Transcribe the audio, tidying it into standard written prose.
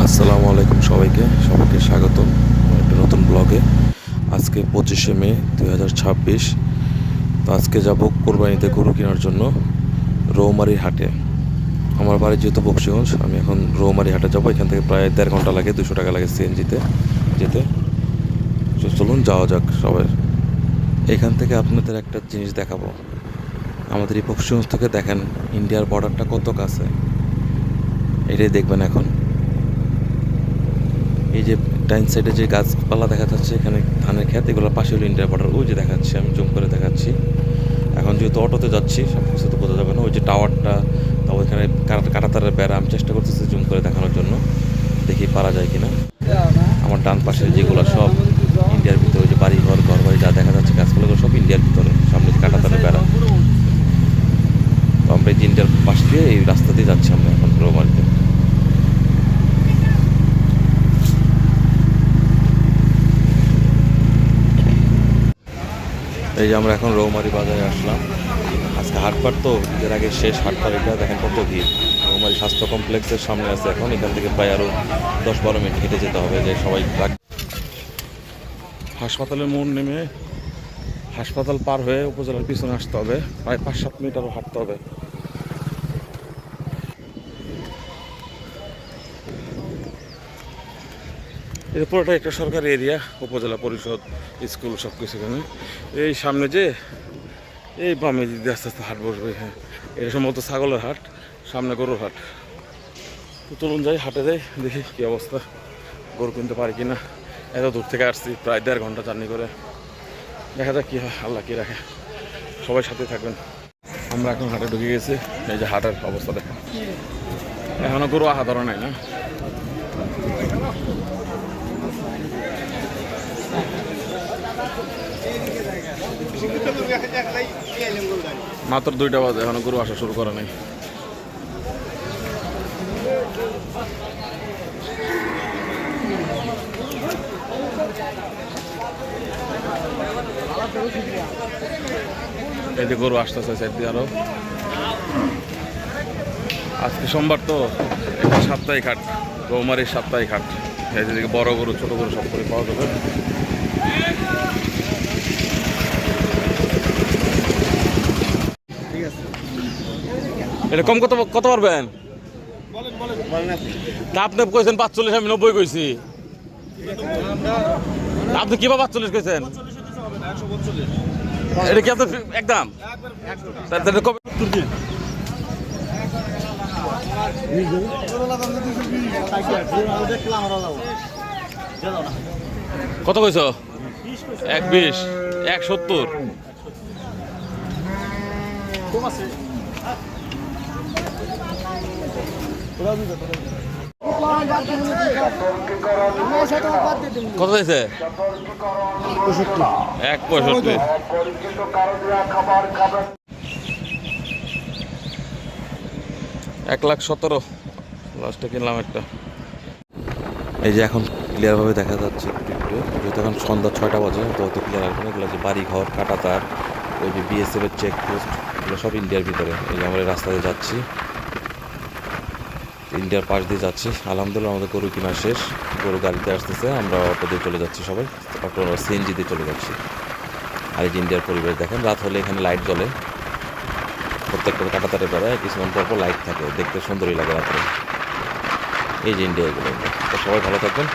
আসসালামু আলাইকুম সবাইকে স্বাগতম আমার একটা নতুন ব্লগে। আজকে 25শে মে 2026। তো আজকে যাব কোরবানিতে গরু কেনার জন্য রৌমারীর হাটে। আমার বাড়ি যেহেতু বকশীগঞ্জ, আমি এখন রৌমারী হাটে যাব। এখান থেকে প্রায় 1.5 ঘন্টা লাগে, 200 টাকা লাগে সিএনজিতে যেতে। তো চলুন যাওয়া যাক সবাই। এখান থেকে আপনাদের একটা জিনিস দেখাবো। আমাদের এই বকশীগঞ্জ থেকে দেখেন ইন্ডিয়ার বর্ডারটা কত কাছে, এটাই দেখবেন এখন। এই যে ডাইন সাইডে যে গাছপালা দেখা যাচ্ছে, এখানে ধানের ক্ষেত, এগুলোর পাশে হলো ইন্ডিয়ার বর্ডার। ওই যে দেখাচ্ছি, আমি জুম করে দেখাচ্ছি। এখন যেহেতু অটোতে যাচ্ছি, সব কিছু তো বোঝা যাবে না। ওই যে টাওয়ারটা, তাও ওইখানে কাঁটাতারের বেড়া, আমি চেষ্টা করতেছি জুম করে দেখানোর জন্য, দেখি পারা যায় কিনা। আমার ডান পাশে যেগুলো সব ইন্ডিয়ার ভিতরে, ওই যে বাড়ি ঘর বাড়ি যা দেখা যাচ্ছে, গাছপালাগুলো সব ইন্ডিয়ার ভিতরে। সামনে যে কাঁটাতারের বেড়া, তো আমরা এই যে ইন্ডিয়ার পাশ দিয়ে এই রাস্তা দিয়ে যাচ্ছি আমরা এখন রৌমারীতে। এই যে আমরা এখন রৌমারী বাজারে আসলাম। আজকে হাটবার, তো এর আগে শেষ হাটবার। এটা দেখেন কত ভিড়। রৌমারী স্বাস্থ্য কমপ্লেক্সের সামনে আছে এখন। এখান থেকে প্রায় আরও 10-12 মিনিট হেঁটে যেতে হবে, যে সবাই হাসপাতালের মোড় নেমে হাসপাতাল পার হয়ে উপজেলার পিছনে আসতে হবে। প্রায় 5-7 মিনিট আরও হাঁটতে হবে। এটা পুরোটা একটা সরকারি এরিয়া, উপজেলা পরিষদ, স্কুল, সব কিছু এখানে। এই সামনে যে এই বামে দিদি আস্তে আস্তে হাট বসবে। হ্যাঁ, এটা সম্ভবত ছাগলের হাট, সামনে গরুর হাট। তো চলুন যাই, হাটে যাই, দেখি কী অবস্থা, গরু কিনতে পারি কিনা। এত দূর থেকে আসছি, প্রায় 1.5 ঘন্টা জার্নি করে। দেখা যাক কী হয়, আল্লাহ কী রাখে। সবাই সাথে থাকবেন। আমরা এখন হাটে ঢুকে গেছি। এই যে হাটের অবস্থা দেখেন, এখনও গরু আহা ধরা নাই না। মাত্র 2টা বাজে, এখনো গরু আসা শুরু করে নাই। এই যে গরু আসতেছে সাইড দিয়ে আরো। আজকে সোমবার, তো এটা সাপ্তাহিক হাট, রৌমারীর সাপ্তাহিক হাট। এই যে বড় গরু ছোট গরু সব করে পাওয়া যাবে। এটা কম কত কত পারবেন? তা আপনি কইছেন 45, আমি 90 কইছি। আপনি কি 45 কইছেন? এটা কি আপনার একদম? কত কইছ? 120, 170। কত হয়েছে? 165। $1,17,000 লাস্টে কিনলাম একটা। এই যে এখন ক্লিয়ারভাবে দেখা যাচ্ছে একটু একটু, যেহেতু এখন সন্ধ্যা 6টা বাজে, তো অত ক্লিয়ার আসবে না। এগুলো যে বাড়ি ঘর, কাঁটাতার, ওই যে বিএসএফ এর চেকপোস্ট, এগুলো সব ইন্ডিয়ার ভিতরে। এই যে আমরা রাস্তা দিয়ে যাচ্ছি, ইন্ডিয়ার পাশ দিয়ে যাচ্ছি। আলহামদুলিল্লাহ আমাদের গরু কিনা শেষ, গরু গাড়িতে আসতেছে, আমরা অটো দিয়ে চলে যাচ্ছি সবাই, অটো সিএনজি দিয়ে চলে যাচ্ছি। আর এই যে ইন্ডিয়ার পরিবেশ দেখেন, রাত হলে এখানে লাইট জ্বলে, প্রত্যেকটা কাঁটাতারে বেড়ায়, কিছুক্ষণ পর লাইট থাকে, দেখতে সুন্দরই লাগে রাত্রে। এই যে ইন্ডিয়া, এগুলো। তো সবাই ভালো থাকবেন।